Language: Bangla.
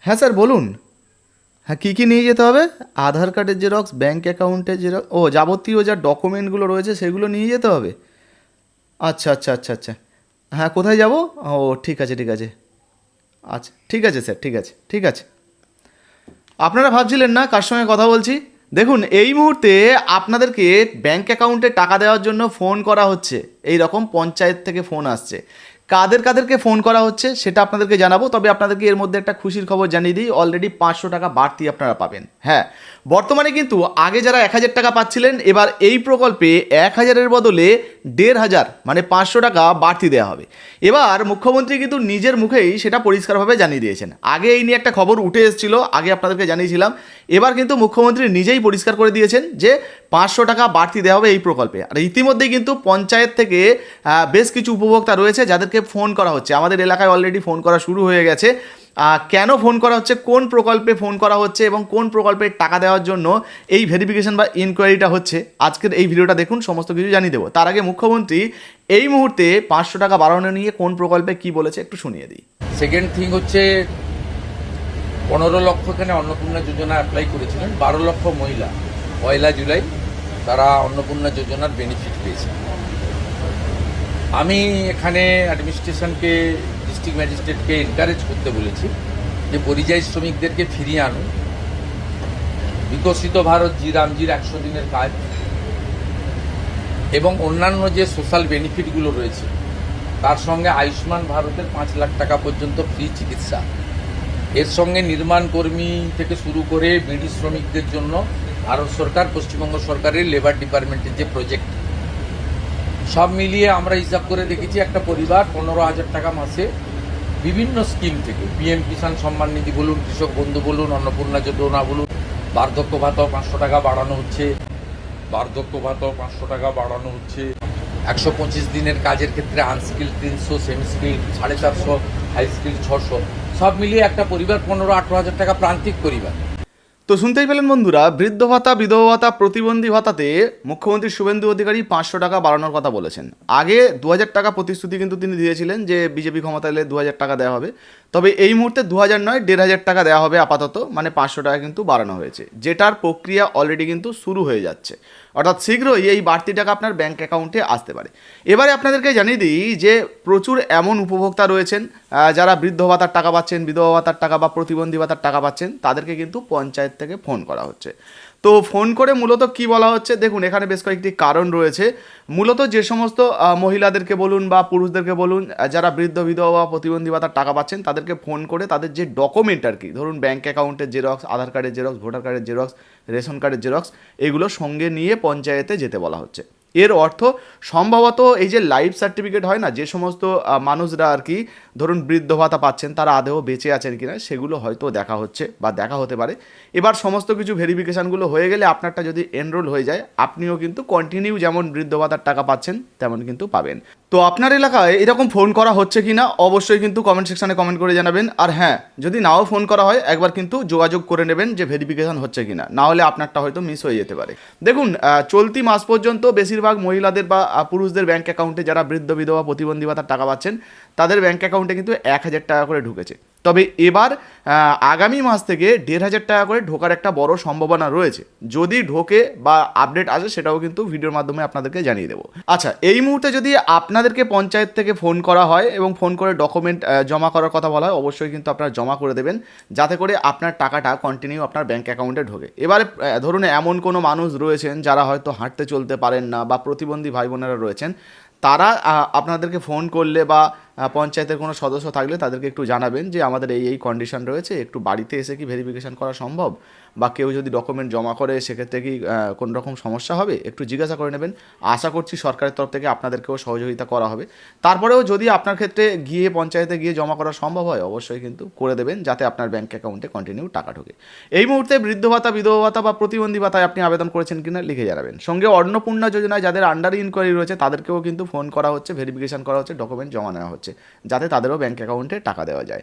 হ্যাঁ স্যার বলুন। হ্যাঁ, কী কী নিয়ে যেতে হবে? আধার কার্ডের জেরক্স, ব্যাঙ্ক অ্যাকাউন্টের জেরক্স, ও যাবতীয় যা ডকুমেন্টগুলো রয়েছে সেগুলো নিয়ে যেতে হবে। আচ্ছা আচ্ছা আচ্ছা আচ্ছা। হ্যাঁ, কোথায় যাব? ও ঠিক আছে ঠিক আছে। আচ্ছা ঠিক আছে স্যার, ঠিক আছে ঠিক আছে। আপনারা ভাবছিলেন না কার সঙ্গে কথা বলছি? দেখুন, এই মুহূর্তে আপনাদেরকে ব্যাঙ্ক অ্যাকাউন্টে টাকা দেওয়ার জন্য ফোন করা হচ্ছে। এই রকম পঞ্চায়েত থেকে ফোন আসছে। কাদের কাদেরকে ফোন করা হচ্ছে সেটা আপনাদেরকে জানাবো, তবে আপনাদেরকে এর মধ্যে একটা খুশির খবর জানিয়ে দিই, অলরেডি 500 টাকা বাড়তি আপনারা পাবেন। হ্যাঁ, বর্তমানে কিন্তু আগে যারা 1000 টাকা পাচ্ছিলেন, এবার এই প্রকল্পে 1000-এর বদলে 1500 মানে 500 টাকা বাড়তি দেওয়া হবে। এবার মুখ্যমন্ত্রী কিন্তু নিজের মুখেই সেটা পরিষ্কারভাবে জানিয়ে দিয়েছেন। আগে এই নিয়ে একটা খবর উঠে এসেছিল, আগে আপনাদেরকে জানিয়েছিলাম। এবার কিন্তু মুখ্যমন্ত্রী নিজেই পরিষ্কার করে দিয়েছেন যে 500 টাকা বাড়তি দেওয়া হবে এই প্রকল্পে। আর ইতিমধ্যেই কিন্তু পঞ্চায়েত থেকে বেশ কিছু উপভোক্তা রয়েছে যাদেরকে ফোন করা হচ্ছে। আমাদের এলাকায় অলরেডি ফোন করা শুরু হয়ে গেছে। কেন ফোন করা হচ্ছে, কোন প্রকল্পে ফোন করা হচ্ছে এবং কোন প্রকল্পে টাকা দেওয়ার জন্য এই ভেরিফিকেশন বা ইনকোয়ারিটা হচ্ছে, আজকের এই ভিডিওটা দেখুন, সমস্ত কিছু জানিয়ে দেবো। তার আগে মুখ্যমন্ত্রী এই মুহূর্তে 500 টাকা বাড়ানো নিয়ে কোন প্রকল্পে কি বলেছে একটু শুনিয়ে দিই। সেকেন্ড থিং হচ্ছে 15 লক্ষ এখানে অন্নপূর্ণা যোজনা অ্যাপ্লাই করেছিলেন, 12 লক্ষ মহিলা 1 জুলাই তারা অন্নপূর্ণা যোজনার বেনিফিট পেয়েছে। আমি এখানে অ্যাডমিনিস্ট্রেশনকে, ডিস্ট্রিক্ট ম্যাজিস্ট্রেটকে এনকারেজ করতে বলেছি যে পরিযায়ী শ্রমিকদেরকে ফিরিয়ে আনুন। বিকশিত ভারত জি রামজির 100 দিনের কাজ এবং অন্যান্য যে সোশ্যাল বেনিফিটগুলো রয়েছে তার সঙ্গে আয়ুষ্মান ভারতের 5 লাখ টাকা পর্যন্ত ফ্রি চিকিৎসা, এর সঙ্গে নির্মাণ কর্মী থেকে শুরু করে বিড়ি শ্রমিকদের জন্য ভারত সরকার, পশ্চিমবঙ্গ সরকারের লেবার ডিপার্টমেন্টের যে প্রজেক্ট, সব মিলিয়ে আমরা হিসাব করে দেখেছি একটা পরিবার 15,000 টাকা মাসে বিভিন্ন স্কিম থেকে, পিএম কিষাণ সম্মান নিধি বলুন, কৃষক বন্ধু বলুন, অন্নপূর্ণা যোজনা বলুন, বার্ধক্য ভাতাও 500 টাকা বাড়ানো হচ্ছে, 125 দিনের কাজের ক্ষেত্রে unskill 300, semi skill 450, high skill 600, সব মিলিয়ে একটা পরিবার 15-18 হাজার টাকা প্রান্তিক পরিবার। তো শুনতেই পেলেন বন্ধুরা, বৃদ্ধ ভাতা, বিধবা ভাতা, প্রতিবন্ধী ভাতাতে মুখ্যমন্ত্রী শুভেন্দু অধিকারী 500 টাকা বাড়ানোর কথা বলেছেন। আগে 2000 টাকা প্রতিশ্রুতি কিন্তু তিনি দিয়েছিলেন যে বিজেপি ক্ষমতা এলে 2000 টাকা দেওয়া হবে। তবে এই মুহূর্তে 2000 নয়, 1500 টাকা দেওয়া হবে আপাতত, মানে 500 টাকা কিন্তু বাড়ানো হয়েছে, যেটার প্রক্রিয়া অলরেডি কিন্তু শুরু হয়ে যাচ্ছে। অর্থাৎ শীঘ্রই এই বাড়তি টাকা আপনার ব্যাঙ্ক অ্যাকাউন্টে আসতে পারে। এবারে আপনাদেরকে জানিয়ে দিই যে প্রচুর এমন উপভোক্তা রয়েছেন যারা বৃদ্ধ ভাতার টাকা পাচ্ছেন, বিধবা ভাতার টাকা বা প্রতিবন্ধী ভাতার টাকা পাচ্ছেন, তাদেরকে কিন্তু পঞ্চায়েত থেকে ফোন করা হচ্ছে। তো ফোন করে মূলত কি বলা হচ্ছে দেখুন, এখানে বেশ কয়েকটি কারণ রয়েছে। মূলত যে সমস্ত মহিলাদেরকে বলুন বা পুরুষদেরকে বলুন, যারা বৃদ্ধ, বিধবা বা প্রতিবন্ধী ভাতার টাকা পাচ্ছেন, তাদেরকে ফোন করে তাদের যে ডকুমেন্ট আর কি, ধরুন ব্যাঙ্ক অ্যাকাউন্টের জেরক্স, আধার কার্ডের জেরক্স, ভোটার কার্ডের জেরক্স, রেশন কার্ডের জেরক্স, এগুলো সঙ্গে নিয়ে পঞ্চায়েতে যেতে বলা হচ্ছে। এর অর্থ সম্ভবত এই যে লাইফ সার্টিফিকেট হয় না, যে সমস্ত মানুষরা আর কি ধরুন বৃদ্ধ ভাতা পাচ্ছেন, তারা আদেও বেঁচে আছেন কিনা সেগুলো হয়তো দেখা হচ্ছে বা দেখা হতে পারে। এবার সমস্ত কিছু ভেরিফিকেশানগুলো হয়ে গেলে আপনারটা যদি এনরোল হয়ে যায়, আপনিও কিন্তু কন্টিনিউ যেমন বৃদ্ধ ভাতার টাকা পাচ্ছেন তেমন কিন্তু পাবেন। তো আপনার এলাকায় এরকম ফোন করা হচ্ছে কি না অবশ্যই কিন্তু কমেন্ট সেকশানে কমেন্ট করে জানাবেন। আর হ্যাঁ, যদি নাও ফোন করা হয় একবার কিন্তু যোগাযোগ করে নেবেন যে ভেরিফিকেশান হচ্ছে কি না, নাহলে আপনারটা হয়তো মিস হয়ে যেতে পারে। দেখুন, চলতি মাস পর্যন্ত বেশিরভাগ মহিলাদের বা পুরুষদের ব্যাঙ্ক অ্যাকাউন্টে, যারা বৃদ্ধ, বিধবা, প্রতিবন্ধী ভাতার টাকা পাচ্ছেন, তাদের ব্যাঙ্ক অ্যাকাউন্টে কিন্তু 1000 টাকা করে ঢুকেছে। তবে এবার আগামী মাস থেকে 1500 টাকা করে ঢোকার একটা বড় সম্ভাবনা রয়েছে। যদি ঢোকে বা আপডেট আসে সেটাও কিন্তু ভিডিওর মাধ্যমে আপনাদেরকে জানিয়ে দেবো। আচ্ছা, এই মুহূর্তে যদি আপনাদেরকে পঞ্চায়েত থেকে ফোন করা হয় এবং ফোন করে ডকুমেন্ট জমা করার কথা বলা হয়, অবশ্যই কিন্তু আপনারা জমা করে দেবেন, যাতে করে আপনার টাকাটা কন্টিনিউ আপনার ব্যাঙ্ক অ্যাকাউন্টে ঢোকে। এবারে ধরুন এমন কোনো মানুষ রয়েছেন যারা হয়তো হাঁটতে চলতে পারেন না বা প্রতিবন্ধী ভাই বোনেরা রয়েছেন, তারা আপনাদেরকে ফোন করলে বা পঞ্চায়েতের কোনো সদস্য থাকলে তাদেরকে একটু জানাবেন যে আমাদের এই এই কন্ডিশন রয়েছে, একটু বাড়িতে এসে কি ভেরিফিকেশান করা সম্ভব, বা কেউ যদি ডকুমেন্ট জমা করে সেক্ষেত্রে কি কোনো রকম সমস্যা হবে, একটু জিজ্ঞাসা করে নেবেন। আশা করছি সরকারের তরফ থেকে আপনাদেরকেও সহযোগিতা করা হবে। তারপরেও যদি আপনার ক্ষেত্রে গিয়ে পঞ্চায়েতে গিয়ে জমা করা সম্ভব হয়, অবশ্যই কিন্তু করে দেবেন, যাতে আপনার ব্যাঙ্ক অ্যাকাউন্টে কন্টিনিউ টাকা ঢোকে। এই মুহূর্তে বৃদ্ধ ভাতা, বিধবা ভাতা বা প্রতিবন্ধী ভাতায় আপনি আবেদন করেছেন কিনা লিখে জানাবেন। সঙ্গে অন্নপূর্ণা যোজনায় যাদের আন্ডার ইনকোয়ারি রয়েছে তাদেরকেও কিন্তু ফোন করা হচ্ছে, ভেরিফিকেশান করা হচ্ছে, ডকুমেন্ট জমা নেওয়া হচ্ছে, যাতে তাদেরও ব্যাঙ্ক অ্যাকাউন্টে টাকা দেওয়া যায়।